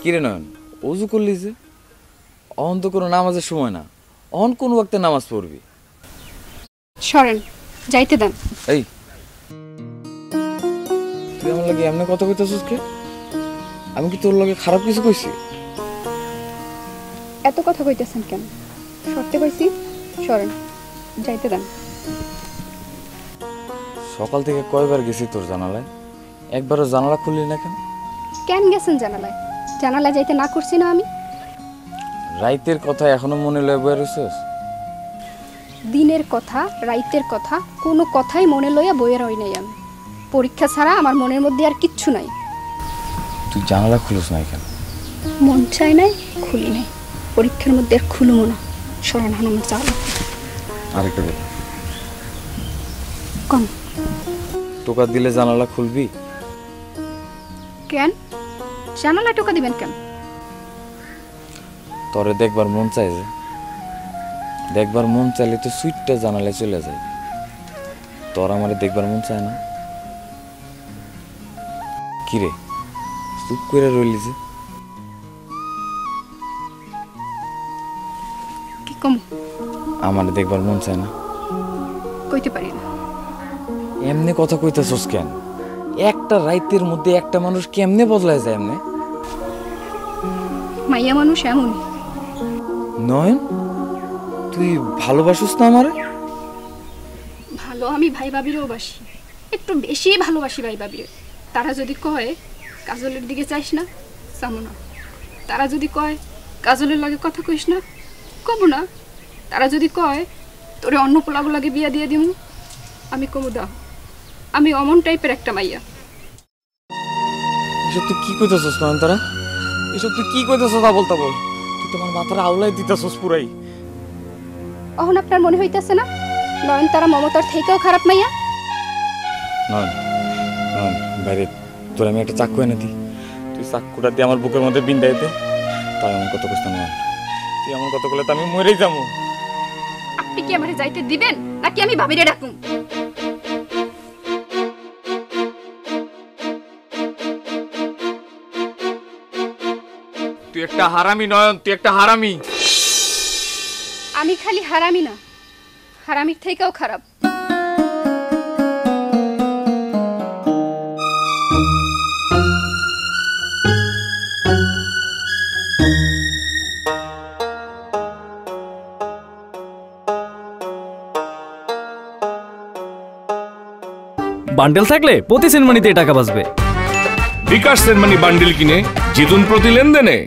কিরে নয়ন, অজু করলি যে? অহন তো কোনো নামাজের সময় না, অহন কোন ওয়াক্তে নামাজ পড়বি? সরেন, যাইতে দেন। এই তুই আমার লাগে এমনি কথা কইতেছিস কে? আমি কি তোর লগে খারাপ কিছু কইছি? এত কথা কইতেছেন কেন? সরতে কইছি, সরেন, যাইতে দেন। সকাল থেকে কয়বার গেছি তোর জানালায়, একবারও জানালা খুললি না কেন? কেন গেছেন জানালায়? জানালায় যাইতে না করছি না আমি? রাইতের কথা এখনো মনে লয়ে বয়ে রইছস? দিনের কথা, রাইতের কথা, কোনো কথাই মনে লইয়া বইয়ে রই নাই আমি। পরীক্ষা ছাড়া আমার মনের মধ্যে আর কিচ্ছু নাই। তুই জানালা খুলিস না কেন? মন চাই নাই, খুলি নাই। পরীক্ষার মধ্যে আর খুলবো না। সরেন, আমার চাও। আরেকটা কথা, কন। টোকা দিলে জানালা খুলবি? কেন জানালায় টোকা দিবেন কেন? তরে দেখবার মন চাই যে, দেখবার মন চাইলে তো সুইটটা জানালায় চলে যায়। তোর আমারে দেখবার মন চায় না? কিরে চুপ করে রইলি যে? কি কম? আমারে দেখবার মন চায় না? কইতে পারি না। এমনি কথা কইতেছস কেন? একটা রাইতের মধ্যে একটা মানুষ কেমনে বদলায় যায় এমনি? মাইয়া মানুষ এমনই। নয়ন, তুই ভালোবাসিস না আমারে? ভালো আমি ভাই ভাবিরেও বাসি, একটু বেশি ভালোবাসি ভাই ভাবিরে। তারা যদি কয় কাজলের দিকে চাইস না, চামো না। তারা যদি কয় কাজলের লাগে কথা কইস না, কব না। তারা যদি কয় তোরে অন্য পোলাগো লাগে বিয়া দিয়ে দিমু, আমি কবো দাও। আমি অমন টাইপের একটা মাইয়া। এসব তুই কি কইতেছস নয়ন? তারা এসব তুই কি কইতেছস? তা বলতা বল। তুই তোমার মাথার আউলাই দিতেছস পুরাই। অহন আপনার মনে হইতেছে না নয়ন তারা মমতার থেকেও খারাপ মাইয়া? নয়ন, নয়ন বাইরে তোর আমি একটা চাকু এনে দিই, তুই চাকুটা দিয়ে আমার বুকের মধ্যে বিন্দাই দে। তাই এমন কত কষ্ট নয়, তুই এমন কত করলে তো আমি মরেই যাবো। আপনি কি আমারে যাইতে দিবেন নাকি আমি ভাবিরে ডাকুম? তুই একটা হারামি নয়ন, তুই একটা হারামি। আমি খালি হারামি না, হারামির থেকেও খারাপ। বান্ডেল থাকলে প্রতি সেনমানিতে টাকা বাঁচবে। বিকাশ সেনমানি বান্ডিল কিনে জিতুন প্রতি লেনদেনে।